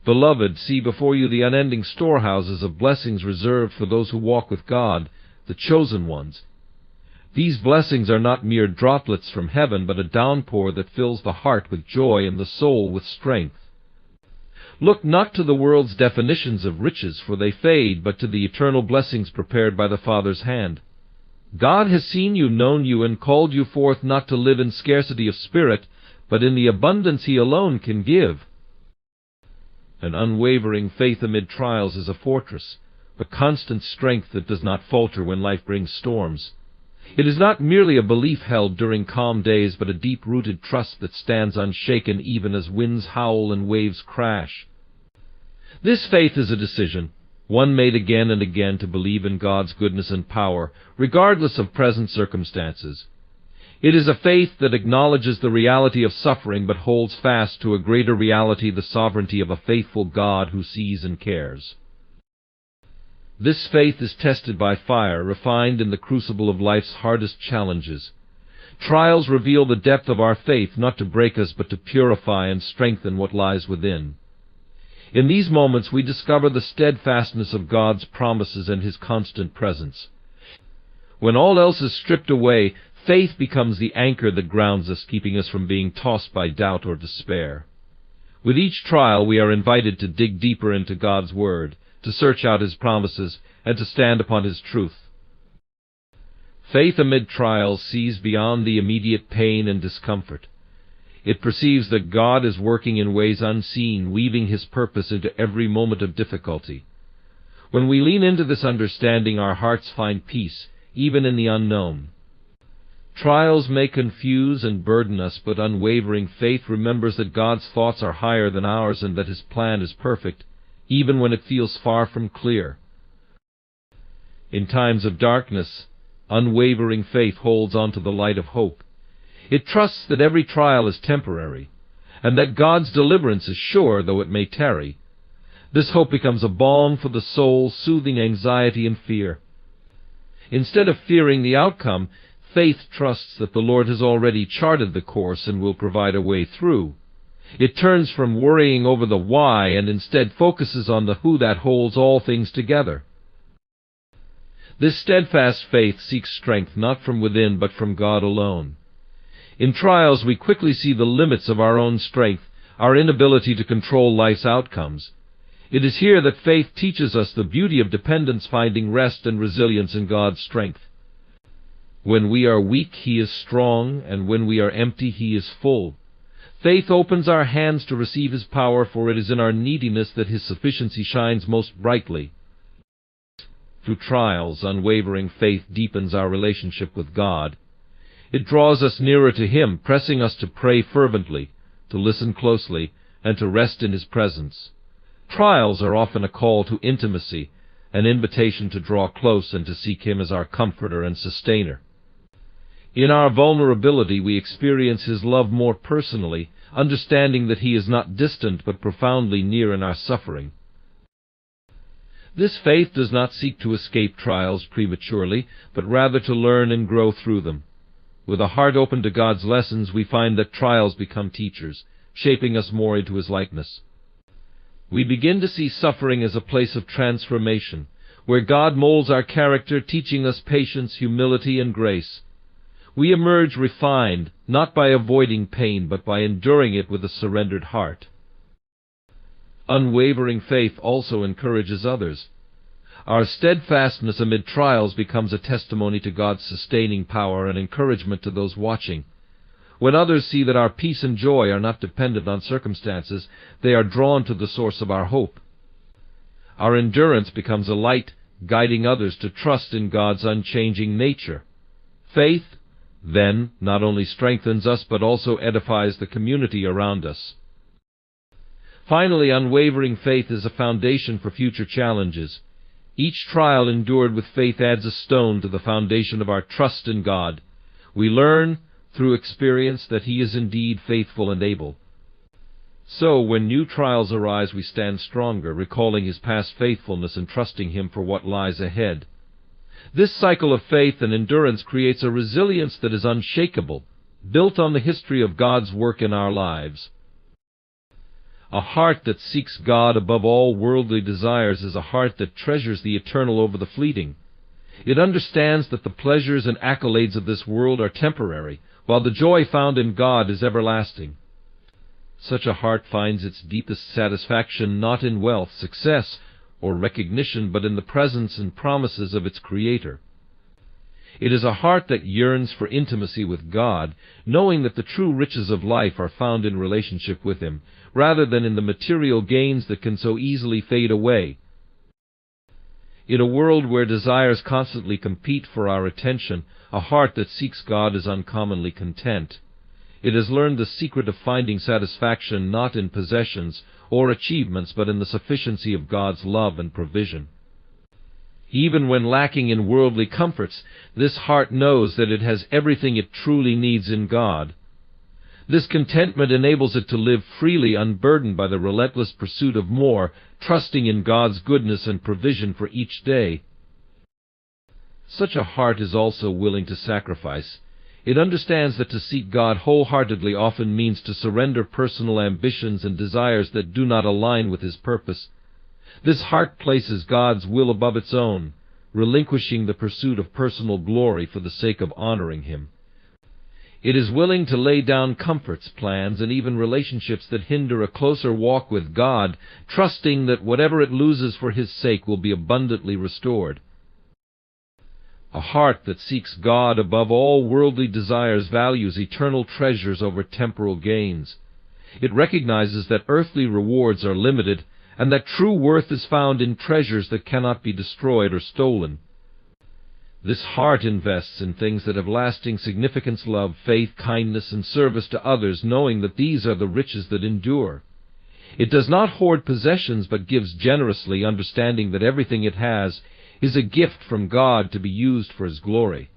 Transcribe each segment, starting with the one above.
Beloved, see before you the unending storehouses of blessings reserved for those who walk with God, the chosen ones. These blessings are not mere droplets from heaven, but a downpour that fills the heart with joy and the soul with strength. Look not to the world's definitions of riches, for they fade, but to the eternal blessings prepared by the Father's hand. God has seen you, known you, and called you forth not to live in scarcity of spirit, but in the abundance He alone can give. An unwavering faith amid trials is a fortress, a constant strength that does not falter when life brings storms. It is not merely a belief held during calm days, but a deep-rooted trust that stands unshaken even as winds howl and waves crash. This faith is a decision, one made again and again to believe in God's goodness and power, regardless of present circumstances. It is a faith that acknowledges the reality of suffering but holds fast to a greater reality, the sovereignty of a faithful God who sees and cares. This faith is tested by fire, refined in the crucible of life's hardest challenges. Trials reveal the depth of our faith, not to break us, but to purify and strengthen what lies within. In these moments we discover the steadfastness of God's promises and His constant presence. When all else is stripped away, faith becomes the anchor that grounds us, keeping us from being tossed by doubt or despair. With each trial we are invited to dig deeper into God's Word, to search out His promises, and to stand upon His truth. Faith amid trials sees beyond the immediate pain and discomfort. It perceives that God is working in ways unseen, weaving His purpose into every moment of difficulty. When we lean into this understanding, our hearts find peace, even in the unknown. Trials may confuse and burden us, but unwavering faith remembers that God's thoughts are higher than ours and that His plan is perfect, even when it feels far from clear. In times of darkness, unwavering faith holds on to the light of hope. It trusts that every trial is temporary, and that God's deliverance is sure, though it may tarry. This hope becomes a balm for the soul, soothing anxiety and fear. Instead of fearing the outcome, faith trusts that the Lord has already charted the course and will provide a way through. It turns from worrying over the why and instead focuses on the who that holds all things together. This steadfast faith seeks strength not from within but from God alone. In trials we quickly see the limits of our own strength, our inability to control life's outcomes. It is here that faith teaches us the beauty of dependence, finding rest and resilience in God's strength. When we are weak, He is strong, and when we are empty, He is full. Faith opens our hands to receive His power, for it is in our neediness that His sufficiency shines most brightly. Through trials, unwavering faith deepens our relationship with God. It draws us nearer to Him, pressing us to pray fervently, to listen closely, and to rest in His presence. Trials are often a call to intimacy, an invitation to draw close and to seek Him as our comforter and sustainer. In our vulnerability we experience His love more personally, understanding that He is not distant but profoundly near in our suffering. This faith does not seek to escape trials prematurely, but rather to learn and grow through them. With a heart open to God's lessons, we find that trials become teachers, shaping us more into His likeness. We begin to see suffering as a place of transformation, where God molds our character, teaching us patience, humility, and grace. We emerge refined, not by avoiding pain, but by enduring it with a surrendered heart. Unwavering faith also encourages others. Our steadfastness amid trials becomes a testimony to God's sustaining power and encouragement to those watching. When others see that our peace and joy are not dependent on circumstances, they are drawn to the source of our hope. Our endurance becomes a light, guiding others to trust in God's unchanging nature. Faith, then, not only strengthens us but also edifies the community around us. Finally, unwavering faith is a foundation for future challenges. Each trial endured with faith adds a stone to the foundation of our trust in God. We learn, through experience, that He is indeed faithful and able. So, when new trials arise, we stand stronger, recalling His past faithfulness and trusting Him for what lies ahead. This cycle of faith and endurance creates a resilience that is unshakable, built on the history of God's work in our lives. A heart that seeks God above all worldly desires is a heart that treasures the eternal over the fleeting. It understands that the pleasures and accolades of this world are temporary, while the joy found in God is everlasting. Such a heart finds its deepest satisfaction not in wealth, success, or recognition, but in the presence and promises of its Creator. It is a heart that yearns for intimacy with God, knowing that the true riches of life are found in relationship with Him, rather than in the material gains that can so easily fade away. In a world where desires constantly compete for our attention, a heart that seeks God is uncommonly content. It has learned the secret of finding satisfaction not in possessions or achievements, but in the sufficiency of God's love and provision. Even when lacking in worldly comforts, this heart knows that it has everything it truly needs in God. This contentment enables it to live freely, unburdened by the relentless pursuit of more, trusting in God's goodness and provision for each day. Such a heart is also willing to sacrifice. It understands that to seek God wholeheartedly often means to surrender personal ambitions and desires that do not align with His purpose. This heart places God's will above its own, relinquishing the pursuit of personal glory for the sake of honoring Him. It is willing to lay down comforts, plans, and even relationships that hinder a closer walk with God, trusting that whatever it loses for His sake will be abundantly restored. A heart that seeks God above all worldly desires values eternal treasures over temporal gains. It recognizes that earthly rewards are limited, and that true worth is found in treasures that cannot be destroyed or stolen. This heart invests in things that have lasting significance: love, faith, kindness, and service to others, knowing that these are the riches that endure. It does not hoard possessions, but gives generously, understanding that everything it has is a gift from God to be used for His glory.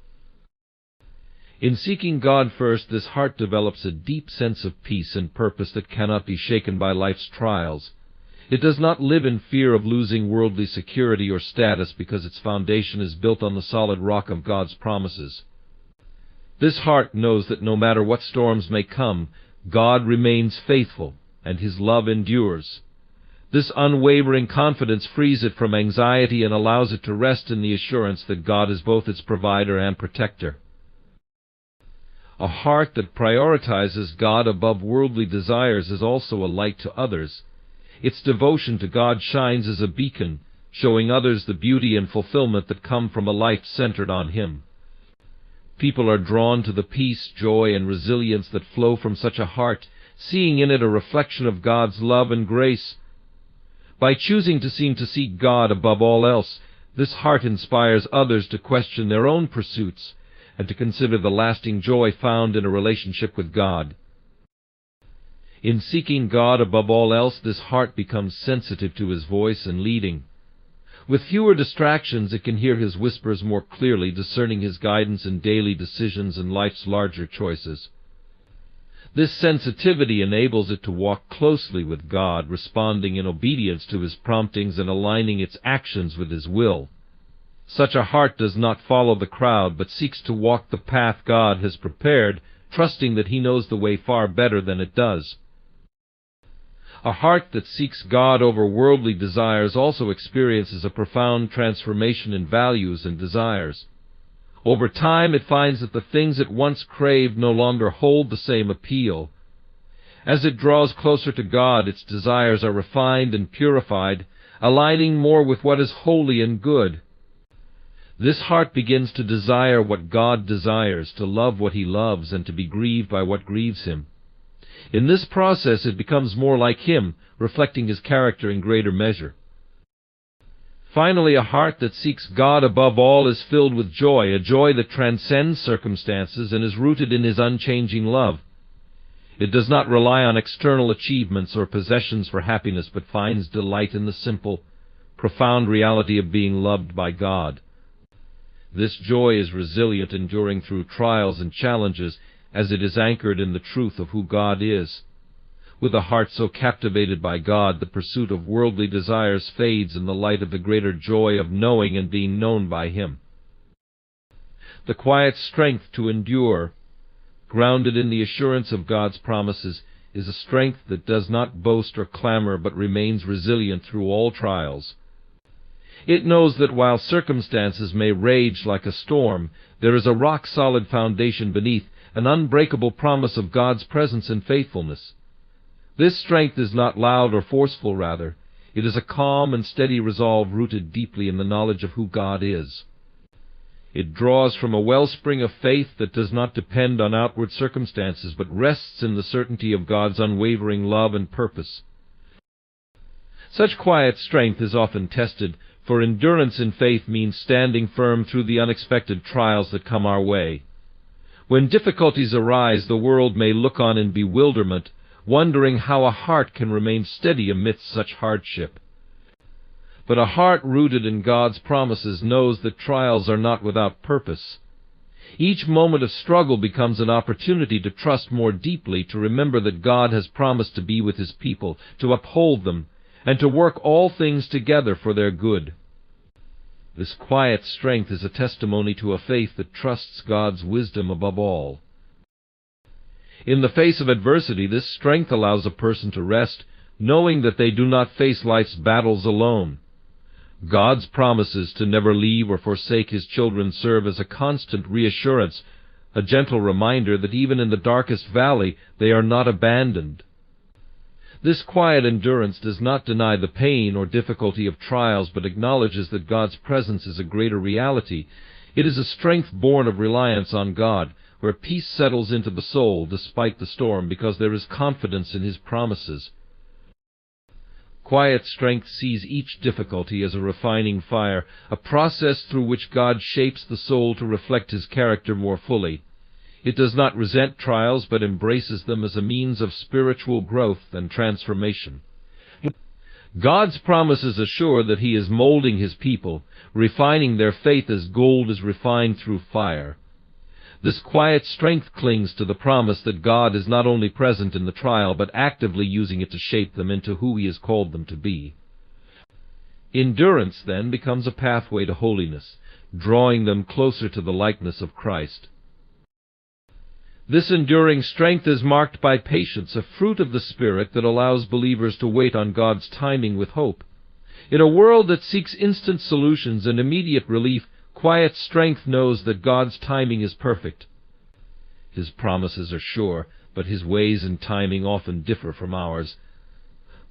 In seeking God first, this heart develops a deep sense of peace and purpose that cannot be shaken by life's trials. It does not live in fear of losing worldly security or status, because its foundation is built on the solid rock of God's promises. This heart knows that no matter what storms may come, God remains faithful, and His love endures. This unwavering confidence frees it from anxiety and allows it to rest in the assurance that God is both its provider and protector. A heart that prioritizes God above worldly desires is also a light to others. Its devotion to God shines as a beacon, showing others the beauty and fulfillment that come from a life centered on Him. People are drawn to the peace, joy, and resilience that flow from such a heart, seeing in it a reflection of God's love and grace. By choosing to seek God above all else, this heart inspires others to question their own pursuits and to consider the lasting joy found in a relationship with God. In seeking God above all else, this heart becomes sensitive to His voice and leading. With fewer distractions, it can hear His whispers more clearly, discerning His guidance in daily decisions and life's larger choices. This sensitivity enables it to walk closely with God, responding in obedience to His promptings and aligning its actions with His will. Such a heart does not follow the crowd, but seeks to walk the path God has prepared, trusting that He knows the way far better than it does. A heart that seeks God over worldly desires also experiences a profound transformation in values and desires. Over time, it finds that the things it once craved no longer hold the same appeal. As it draws closer to God, its desires are refined and purified, aligning more with what is holy and good. This heart begins to desire what God desires, to love what He loves, and to be grieved by what grieves Him. In this process, it becomes more like Him, reflecting His character in greater measure. Finally, a heart that seeks God above all is filled with joy, a joy that transcends circumstances and is rooted in His unchanging love. It does not rely on external achievements or possessions for happiness, but finds delight in the simple, profound reality of being loved by God. This joy is resilient, enduring through trials and challenges, as it is anchored in the truth of who God is. With a heart so captivated by God, the pursuit of worldly desires fades in the light of the greater joy of knowing and being known by Him. The quiet strength to endure, grounded in the assurance of God's promises, is a strength that does not boast or clamor but remains resilient through all trials. It knows that while circumstances may rage like a storm, there is a rock-solid foundation beneath, an unbreakable promise of God's presence and faithfulness. This strength is not loud or forceful, rather. It is a calm and steady resolve rooted deeply in the knowledge of who God is. It draws from a wellspring of faith that does not depend on outward circumstances, but rests in the certainty of God's unwavering love and purpose. Such quiet strength is often tested, for endurance in faith means standing firm through the unexpected trials that come our way. When difficulties arise, the world may look on in bewilderment, wondering how a heart can remain steady amidst such hardship. But a heart rooted in God's promises knows that trials are not without purpose. Each moment of struggle becomes an opportunity to trust more deeply, to remember that God has promised to be with His people, to uphold them, and to work all things together for their good. This quiet strength is a testimony to a faith that trusts God's wisdom above all. In the face of adversity, this strength allows a person to rest, knowing that they do not face life's battles alone. God's promises to never leave or forsake His children serve as a constant reassurance, a gentle reminder that even in the darkest valley they are not abandoned. This quiet endurance does not deny the pain or difficulty of trials, but acknowledges that God's presence is a greater reality. It is a strength born of reliance on God, where peace settles into the soul despite the storm, because there is confidence in His promises. Quiet strength sees each difficulty as a refining fire, a process through which God shapes the soul to reflect His character more fully. It does not resent trials, but embraces them as a means of spiritual growth and transformation. God's promises assure that He is molding His people, refining their faith as gold is refined through fire. This quiet strength clings to the promise that God is not only present in the trial, but actively using it to shape them into who He has called them to be. Endurance, then, becomes a pathway to holiness, drawing them closer to the likeness of Christ. This enduring strength is marked by patience, a fruit of the Spirit that allows believers to wait on God's timing with hope. In a world that seeks instant solutions and immediate relief, quiet strength knows that God's timing is perfect. His promises are sure, but His ways and timing often differ from ours.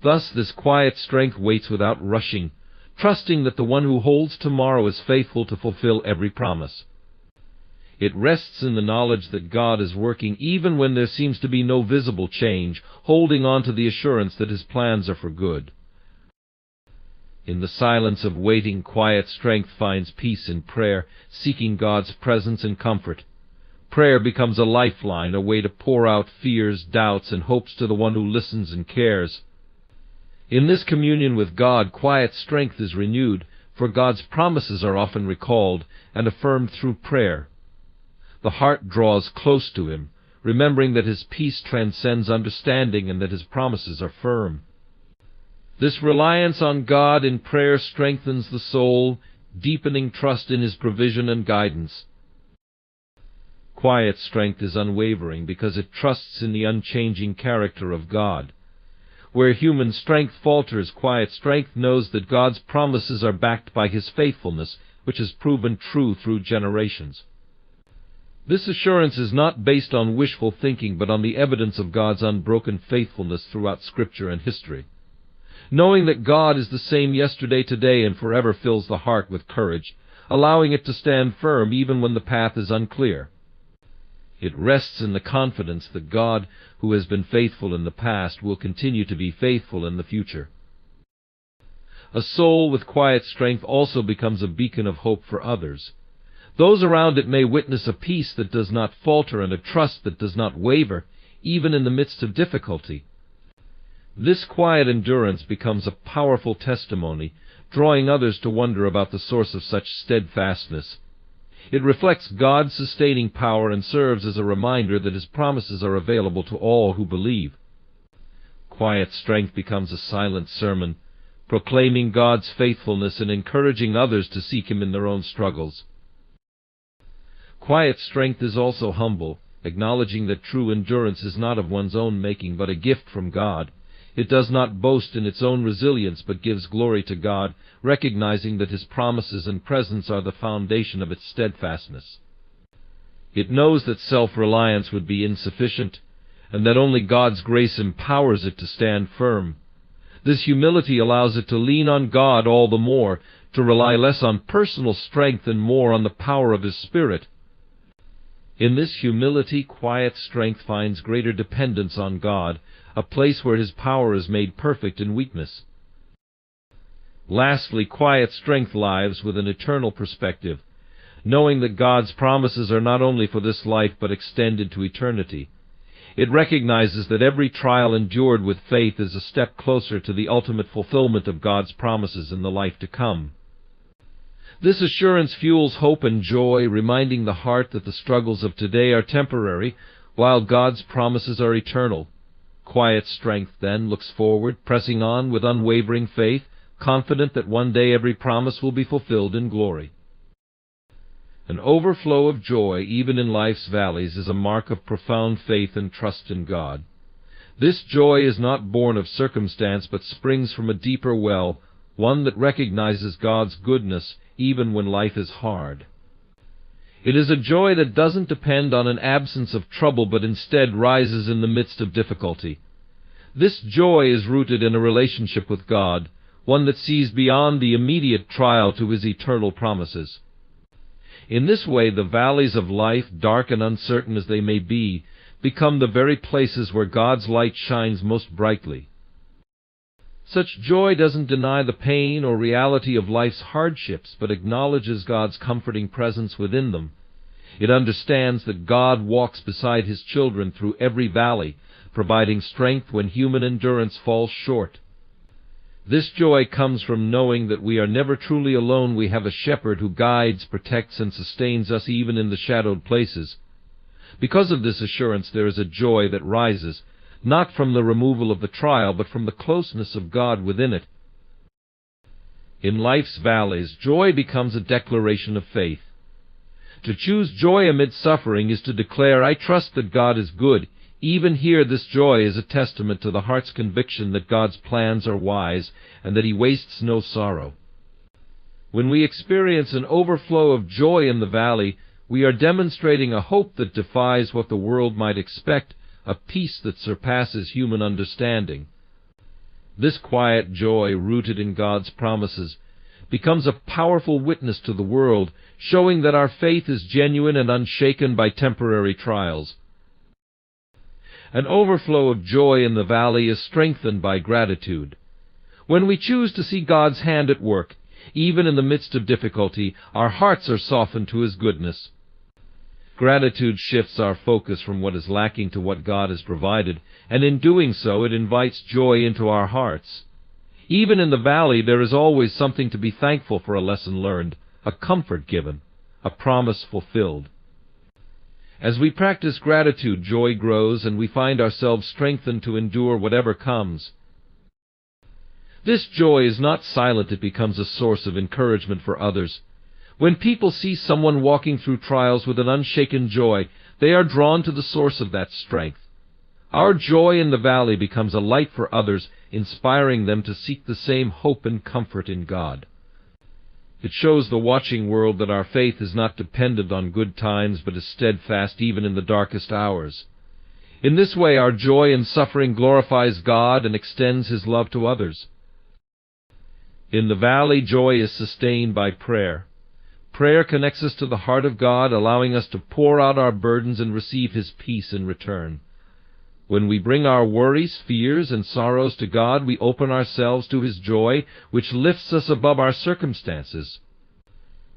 Thus this quiet strength waits without rushing, trusting that the one who holds tomorrow is faithful to fulfill every promise. It rests in the knowledge that God is working even when there seems to be no visible change, holding on to the assurance that His plans are for good. In the silence of waiting, quiet strength finds peace in prayer, seeking God's presence and comfort. Prayer becomes a lifeline, a way to pour out fears, doubts, and hopes to the one who listens and cares. In this communion with God, quiet strength is renewed, for God's promises are often recalled and affirmed through prayer. The heart draws close to Him, remembering that His peace transcends understanding and that His promises are firm. This reliance on God in prayer strengthens the soul, deepening trust in His provision and guidance. Quiet strength is unwavering because it trusts in the unchanging character of God. Where human strength falters, quiet strength knows that God's promises are backed by His faithfulness, which has proven true through generations. This assurance is not based on wishful thinking, but on the evidence of God's unbroken faithfulness throughout Scripture and history. Knowing that God is the same yesterday, today, and forever fills the heart with courage, allowing it to stand firm even when the path is unclear. It rests in the confidence that God, who has been faithful in the past, will continue to be faithful in the future. A soul with quiet strength also becomes a beacon of hope for others. Those around it may witness a peace that does not falter and a trust that does not waver, even in the midst of difficulty. This quiet endurance becomes a powerful testimony, drawing others to wonder about the source of such steadfastness. It reflects God's sustaining power and serves as a reminder that His promises are available to all who believe. Quiet strength becomes a silent sermon, proclaiming God's faithfulness and encouraging others to seek Him in their own struggles. Quiet strength is also humble. acknowledging that true endurance is not of one's own making, but a gift from God. It does not boast in its own resilience, but gives glory to God, recognizing that His promises and presence are the foundation of its steadfastness. It knows that self-reliance would be insufficient, and that only God's grace empowers it to stand firm. This humility allows it to lean on God all the more, to rely less on personal strength and more on the power of His Spirit. In this humility, quiet strength finds greater dependence on God, a place where His power is made perfect in weakness. Lastly, quiet strength lives with an eternal perspective, knowing that God's promises are not only for this life but extend into eternity. It recognizes that every trial endured with faith is a step closer to the ultimate fulfillment of God's promises in the life to come. This assurance fuels hope and joy, reminding the heart that the struggles of today are temporary, while God's promises are eternal. Quiet strength, then, looks forward, pressing on with unwavering faith, confident that one day every promise will be fulfilled in glory. An overflow of joy, even in life's valleys, is a mark of profound faith and trust in God. This joy is not born of circumstance, but springs from a deeper well, one that recognizes God's goodness even when life is hard. It is a joy that doesn't depend on an absence of trouble, but instead rises in the midst of difficulty. This joy is rooted in a relationship with God, one that sees beyond the immediate trial to His eternal promises. In this way, the valleys of life, dark and uncertain as they may be, become the very places where God's light shines most brightly. Such joy doesn't deny the pain or reality of life's hardships, but acknowledges God's comforting presence within them. It understands that God walks beside His children through every valley, providing strength when human endurance falls short. This joy comes from knowing that we are never truly alone. We have a shepherd who guides, protects, and sustains us even in the shadowed places. Because of this assurance, there is a joy that rises, not from the removal of the trial, but from the closeness of God within it. In life's valleys, joy becomes a declaration of faith. To choose joy amid suffering is to declare, I trust that God is good. Even here, this joy is a testament to the heart's conviction that God's plans are wise and that He wastes no sorrow. When we experience an overflow of joy in the valley, we are demonstrating a hope that defies what the world might expect, a peace that surpasses human understanding. This quiet joy, rooted in God's promises, becomes a powerful witness to the world, showing that our faith is genuine and unshaken by temporary trials. An overflow of joy in the valley is strengthened by gratitude. When we choose to see God's hand at work, even in the midst of difficulty, our hearts are softened to His goodness. Gratitude shifts our focus from what is lacking to what God has provided, and in doing so it invites joy into our hearts. Even in the valley there is always something to be thankful for: a lesson learned, a comfort given, a promise fulfilled. As we practice gratitude, joy grows, and we find ourselves strengthened to endure whatever comes. This joy is not silent, it becomes a source of encouragement for others. When people see someone walking through trials with an unshaken joy, they are drawn to the source of that strength. Our joy in the valley becomes a light for others, inspiring them to seek the same hope and comfort in God. It shows the watching world that our faith is not dependent on good times, but is steadfast even in the darkest hours. In this way, our joy in suffering glorifies God and extends His love to others. In the valley, joy is sustained by prayer. Prayer connects us to the heart of God, allowing us to pour out our burdens and receive His peace in return. When we bring our worries, fears, and sorrows to God, we open ourselves to His joy, which lifts us above our circumstances.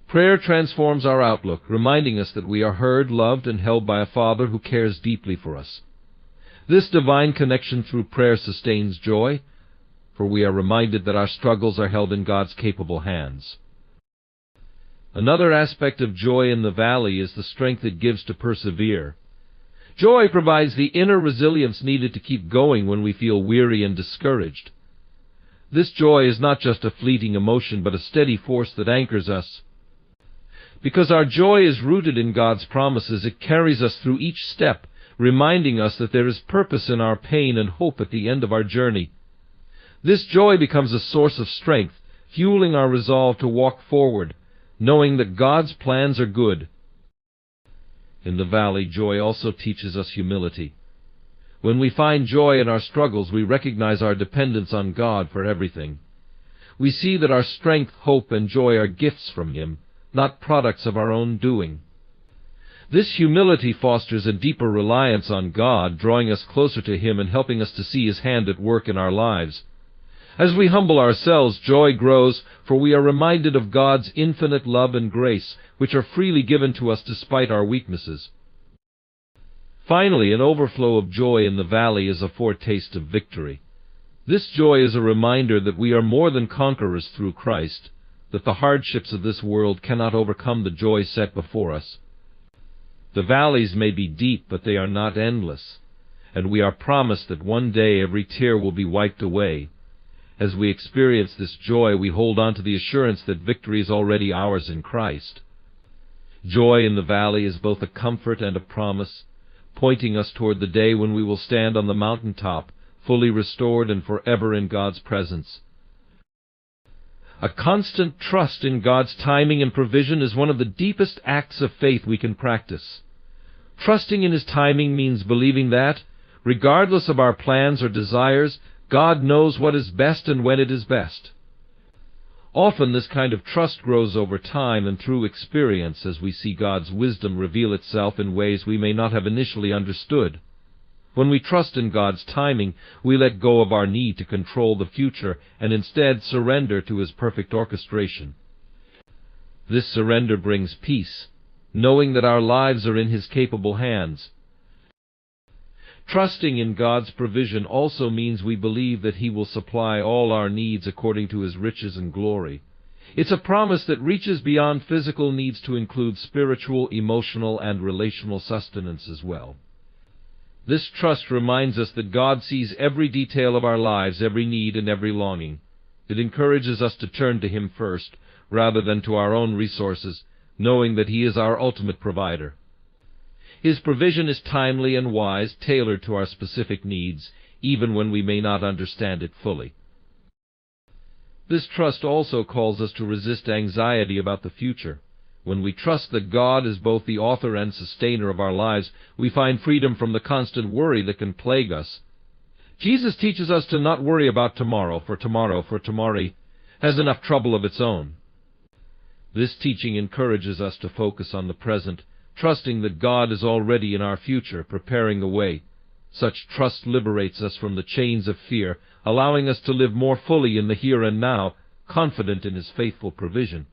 Prayer transforms our outlook, reminding us that we are heard, loved, and held by a Father who cares deeply for us. This divine connection through prayer sustains joy, for we are reminded that our struggles are held in God's capable hands. Another aspect of joy in the valley is the strength it gives to persevere. Joy provides the inner resilience needed to keep going when we feel weary and discouraged. This joy is not just a fleeting emotion, but a steady force that anchors us. Because our joy is rooted in God's promises, it carries us through each step, reminding us that there is purpose in our pain and hope at the end of our journey. This joy becomes a source of strength, fueling our resolve to walk forward, knowing that God's plans are good. In the valley, joy also teaches us humility. When we find joy in our struggles, we recognize our dependence on God for everything. We see that our strength, hope, and joy are gifts from Him, not products of our own doing. This humility fosters a deeper reliance on God, drawing us closer to Him and helping us to see His hand at work in our lives. As we humble ourselves, joy grows, for we are reminded of God's infinite love and grace, which are freely given to us despite our weaknesses. Finally, an overflow of joy in the valley is a foretaste of victory. This joy is a reminder that we are more than conquerors through Christ, that the hardships of this world cannot overcome the joy set before us. The valleys may be deep, but they are not endless, and we are promised that one day every tear will be wiped away. As we experience this joy, we hold on to the assurance that victory is already ours in Christ. Joy in the valley is both a comfort and a promise, pointing us toward the day when we will stand on the mountaintop, fully restored and forever in God's presence. A constant trust in God's timing and provision is one of the deepest acts of faith we can practice. Trusting in His timing means believing that, regardless of our plans or desires, God knows what is best and when it is best. Often this kind of trust grows over time and through experience as we see God's wisdom reveal itself in ways we may not have initially understood. When we trust in God's timing, we let go of our need to control the future and instead surrender to His perfect orchestration. This surrender brings peace, knowing that our lives are in His capable hands. Trusting in God's provision also means we believe that He will supply all our needs according to His riches and glory. It's a promise that reaches beyond physical needs to include spiritual, emotional, and relational sustenance as well. This trust reminds us that God sees every detail of our lives, every need, and every longing. It encourages us to turn to Him first, rather than to our own resources, knowing that He is our ultimate provider. His provision is timely and wise, tailored to our specific needs, even when we may not understand it fully. This trust also calls us to resist anxiety about the future. When we trust that God is both the author and sustainer of our lives, we find freedom from the constant worry that can plague us. Jesus teaches us to not worry about tomorrow, for tomorrow has enough trouble of its own. This teaching encourages us to focus on the present, trusting that God is already in our future, preparing the way. Such trust liberates us from the chains of fear, allowing us to live more fully in the here and now, confident in His faithful provision.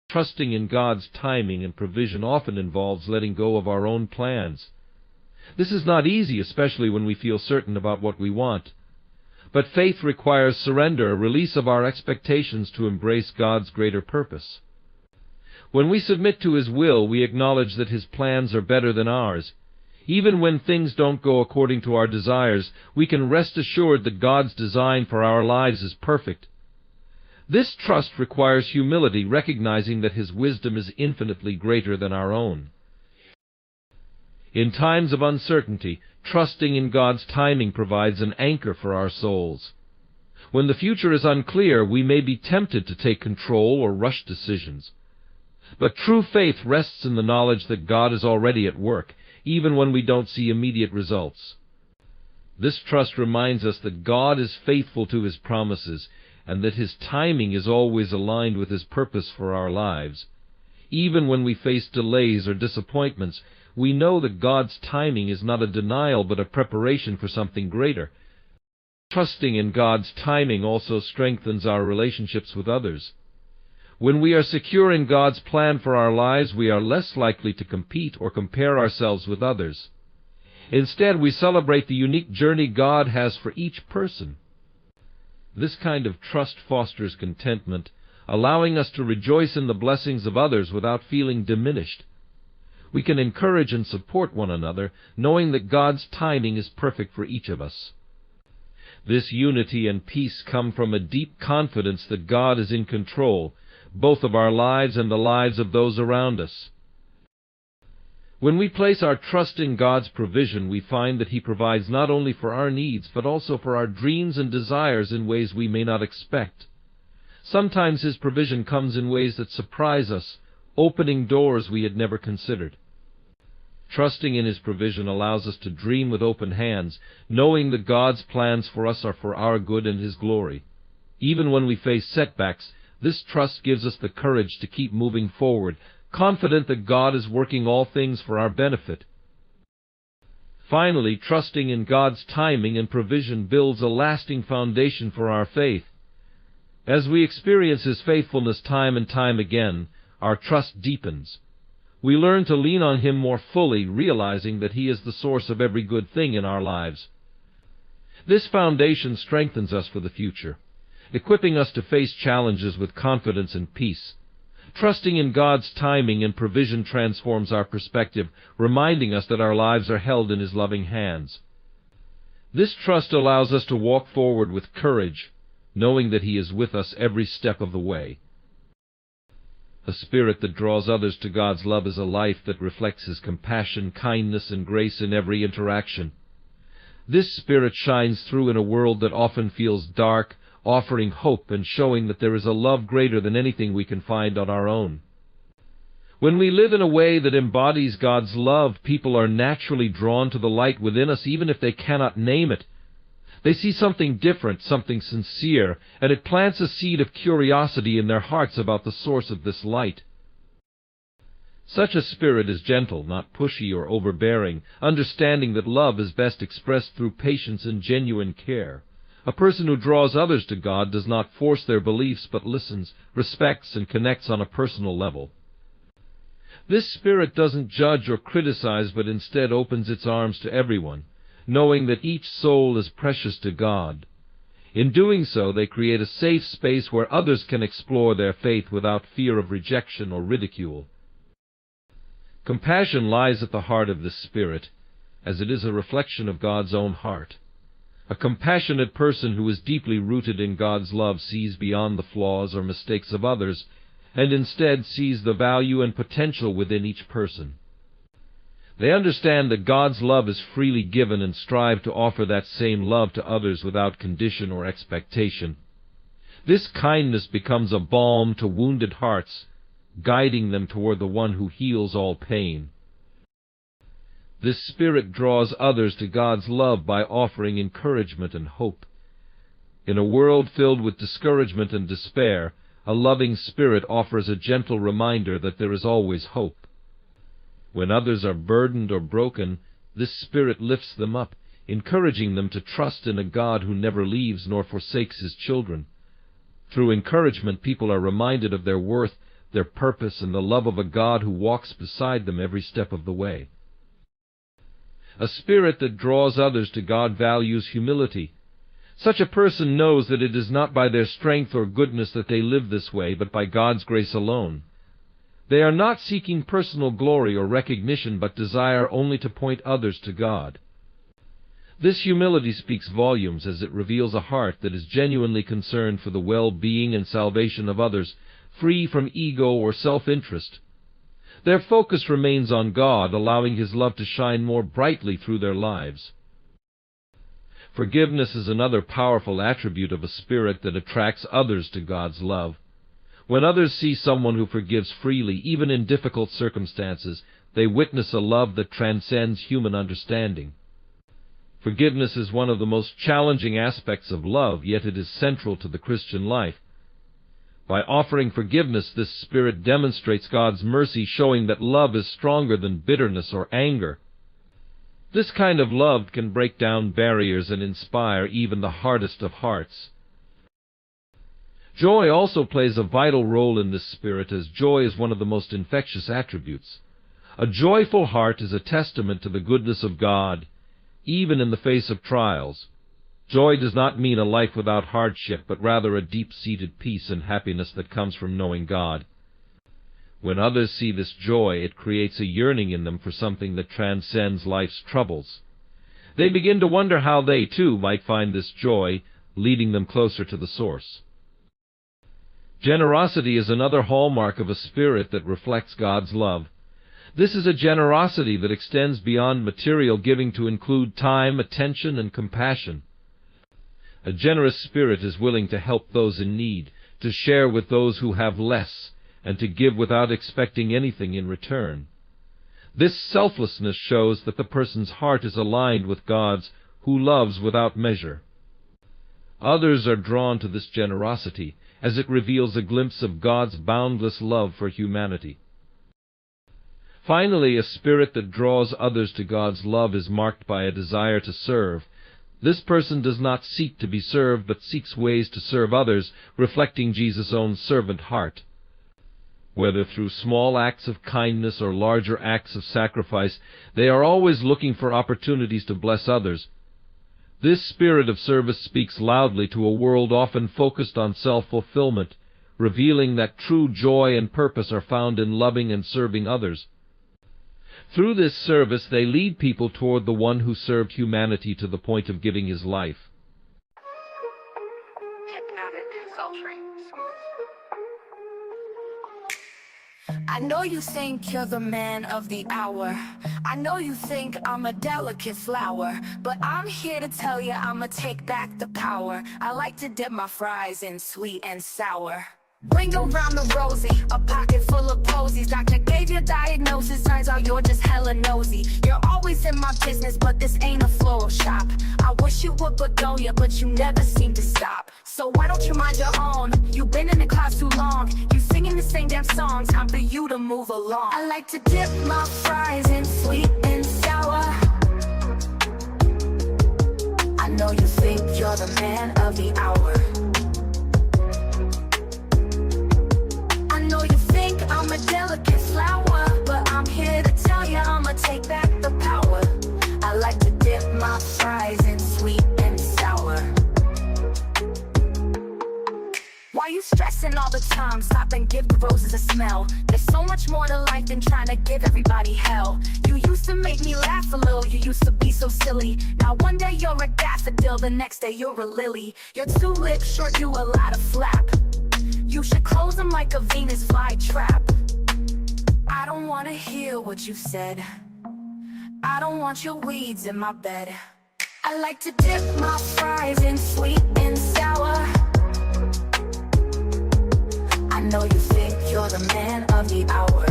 Trusting in God's timing and provision often involves letting go of our own plans. This is not easy, especially when we feel certain about what we want. But faith requires surrender, a release of our expectations to embrace God's greater purpose. When we submit to His will, we acknowledge that His plans are better than ours. Even when things don't go according to our desires, we can rest assured that God's design for our lives is perfect. This trust requires humility, recognizing that His wisdom is infinitely greater than our own. In times of uncertainty, trusting in God's timing provides an anchor for our souls. When the future is unclear, we may be tempted to take control or rush decisions. But true faith rests in the knowledge that God is already at work, even when we don't see immediate results. This trust reminds us that God is faithful to His promises, and that His timing is always aligned with His purpose for our lives. Even when we face delays or disappointments, we know that God's timing is not a denial but a preparation for something greater. Trusting in God's timing also strengthens our relationships with others. When we are secure in God's plan for our lives, we are less likely to compete or compare ourselves with others. Instead, we celebrate the unique journey God has for each person. This kind of trust fosters contentment, allowing us to rejoice in the blessings of others without feeling diminished. We can encourage and support one another, knowing that God's timing is perfect for each of us. This unity and peace come from a deep confidence that God is in control, both of our lives and the lives of those around us. When we place our trust in God's provision, we find that He provides not only for our needs, but also for our dreams and desires in ways we may not expect. Sometimes His provision comes in ways that surprise us, opening doors we had never considered. Trusting in His provision allows us to dream with open hands, knowing that God's plans for us are for our good and His glory. Even when we face setbacks, this trust gives us the courage to keep moving forward, confident that God is working all things for our benefit. Finally, trusting in God's timing and provision builds a lasting foundation for our faith. As we experience His faithfulness time and time again, our trust deepens. We learn to lean on Him more fully, realizing that He is the source of every good thing in our lives. This foundation strengthens us for the future, equipping us to face challenges with confidence and peace. Trusting in God's timing and provision transforms our perspective, reminding us that our lives are held in His loving hands. This trust allows us to walk forward with courage, knowing that He is with us every step of the way. A spirit that draws others to God's love is a life that reflects His compassion, kindness, and grace in every interaction. This spirit shines through in a world that often feels dark, offering hope and showing that there is a love greater than anything we can find on our own. When we live in a way that embodies God's love, people are naturally drawn to the light within us, even if they cannot name it. They see something different, something sincere, and it plants a seed of curiosity in their hearts about the source of this light. Such a spirit is gentle, not pushy or overbearing, understanding that love is best expressed through patience and genuine care. A person who draws others to God does not force their beliefs, but listens, respects, and connects on a personal level. This spirit doesn't judge or criticize, but instead opens its arms to everyone, knowing that each soul is precious to God. In doing so, they create a safe space where others can explore their faith without fear of rejection or ridicule. Compassion lies at the heart of this spirit, as it is a reflection of God's own heart. A compassionate person who is deeply rooted in God's love sees beyond the flaws or mistakes of others, and instead sees the value and potential within each person. They understand that God's love is freely given and strive to offer that same love to others without condition or expectation. This kindness becomes a balm to wounded hearts, guiding them toward the one who heals all pain. This spirit draws others to God's love by offering encouragement and hope. In a world filled with discouragement and despair, a loving spirit offers a gentle reminder that there is always hope. When others are burdened or broken, this spirit lifts them up, encouraging them to trust in a God who never leaves nor forsakes His children. Through encouragement, people are reminded of their worth, their purpose, and the love of a God who walks beside them every step of the way. A spirit that draws others to God values humility. Such a person knows that it is not by their strength or goodness that they live this way, but by God's grace alone. They are not seeking personal glory or recognition, but desire only to point others to God. This humility speaks volumes, as it reveals a heart that is genuinely concerned for the well-being and salvation of others, free from ego or self-interest. Their focus remains on God, allowing His love to shine more brightly through their lives. Forgiveness is another powerful attribute of a spirit that attracts others to God's love. When others see someone who forgives freely, even in difficult circumstances, they witness a love that transcends human understanding. Forgiveness is one of the most challenging aspects of love, yet it is central to the Christian life. By offering forgiveness, this spirit demonstrates God's mercy, showing that love is stronger than bitterness or anger. This kind of love can break down barriers and inspire even the hardest of hearts. Joy also plays a vital role in this spirit, as joy is one of the most infectious attributes. A joyful heart is a testament to the goodness of God, even in the face of trials. Joy does not mean a life without hardship, but rather a deep-seated peace and happiness that comes from knowing God. When others see this joy, it creates a yearning in them for something that transcends life's troubles. They begin to wonder how they, too, might find this joy, leading them closer to the source. Generosity is another hallmark of a spirit that reflects God's love. This is a generosity that extends beyond material giving to include time, attention, and compassion. A generous spirit is willing to help those in need, to share with those who have less, and to give without expecting anything in return. This selflessness shows that the person's heart is aligned with God's, who loves without measure. Others are drawn to this generosity, as it reveals a glimpse of God's boundless love for humanity. Finally, a spirit that draws others to God's love is marked by a desire to serve. This person does not seek to be served, but seeks ways to serve others, reflecting Jesus' own servant heart. Whether through small acts of kindness or larger acts of sacrifice, they are always looking for opportunities to bless others. This spirit of service speaks loudly to a world often focused on self-fulfillment, revealing that true joy and purpose are found in loving and serving others. Through this service, they lead people toward the one who served humanity to the point of giving his life. I know you think you're the man of the hour. I know you think I'm a delicate flower, but I'm here to tell you I'ma take back the power. I like to dip my fries in sweet and sour. Bring around the rosy, a pocket full of posies. Doctor gave you diagnosis, turns out you're just hella nosy. You're always in my business, but this ain't a floral shop. I wish you would begonia, but you never seem to stop. So why don't you mind your own? You've been in the class too long. You singing the same damn songs, time for you to move along. I like to dip my fries in sweet and sour. I know you think you're the man of the hour. I'm a delicate flower, but I'm here to tell you I'ma take back the power. I like to dip my fries in sweet and sour. Why you stressing all the time? Stop and give the roses a smell. There's so much more to life than trying to give everybody hell. You used to make me laugh a little, you used to be so silly. Now one day you're a daffodil, the next day you're a lily. Your two lips short you a lot of flap. You should close them like a Venus flytrap. I don't wanna hear what you said. I don't want your weeds in my bed. I like to dip my fries in sweet and sour. I know you think you're the man of the hour.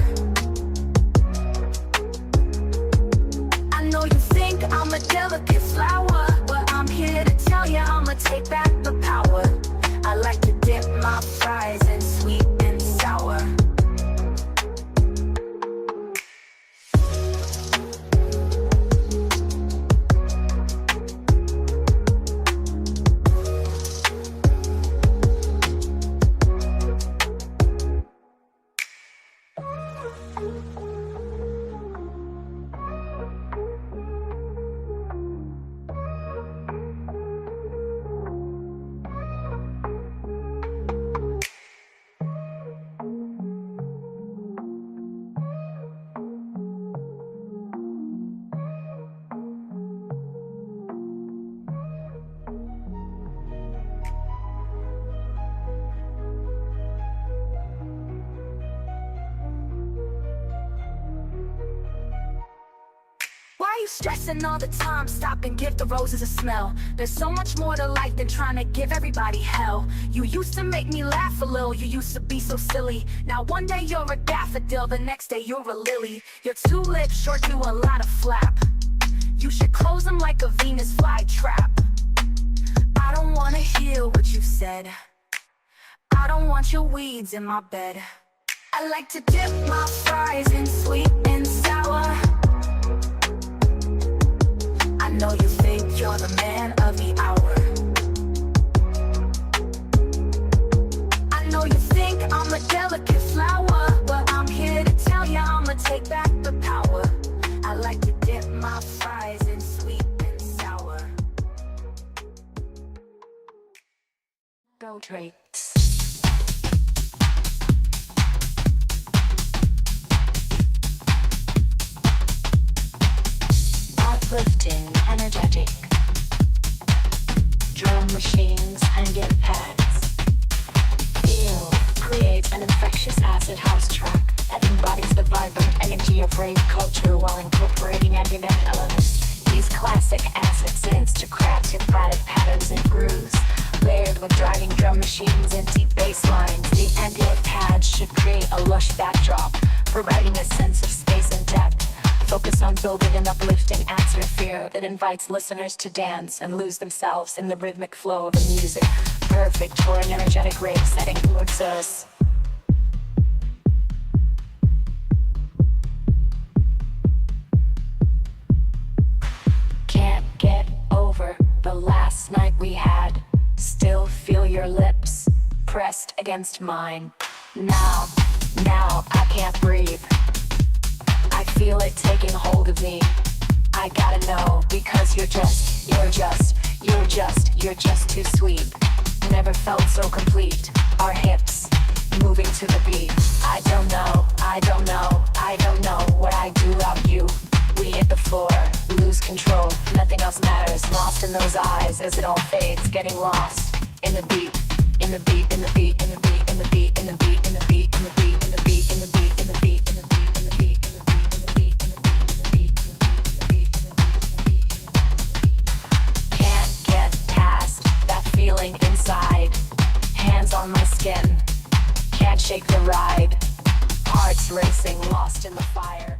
I know you think I'm a delicate flower, but I'm here to tell you I'ma take back the power. I like to dip my fries in sweet and sour. Why you stressing all the time? Stop and give the roses a smell. There's so much more to life than trying to give everybody hell. You used to make me laugh a little, you used to be so silly. Now one day you're a daffodil, the next day you're a lily. Your two lips short you a lot of flap. You should close them like a Venus flytrap. I don't wanna hear what you said. I don't want your weeds in my bed. I like to dip my fries in sweet and sour. I know you think you're the man of the hour. I know you think I'm a delicate flower, but I'm here to tell you I'ma take back the power. I like to dip my fries in sweet and sour. Go Drakes. Uplifting, energetic. Drum machines and get pads. Feel acid house track that embodies the vibrant energy of rave culture while incorporating ambient elements. These classic acid synths to craft emphatic patterns and grooves, layered with driving drum machines and deep bass lines. The ambient pads should create a lush backdrop, providing a sense of space and depth. Focus on building an uplifting atmosphere that invites listeners to dance and lose themselves in the rhythmic flow of the music. Perfect for an energetic rave setting towards us. Can't get over the last night we had. Still feel your lips pressed against mine. Now I can't breathe. I feel it taking hold of me. I gotta know, because you're just too sweet. Never felt so complete. Our hips moving to the beat. I don't know what I do without you. We hit the floor, lose control, nothing else matters. Lost in those eyes as it all fades, getting lost in the beat, in the beat, in the beat, in the beat, in the beat, in the beat, in the beat, in the beat, in the beat, in the beat, in the beat, in the beat, in the beat, in the beat, in the beat, in the beat, in the beat. Can't get past that feeling inside. Hands on my skin, can't shake the ride. Hearts racing, lost in the fire.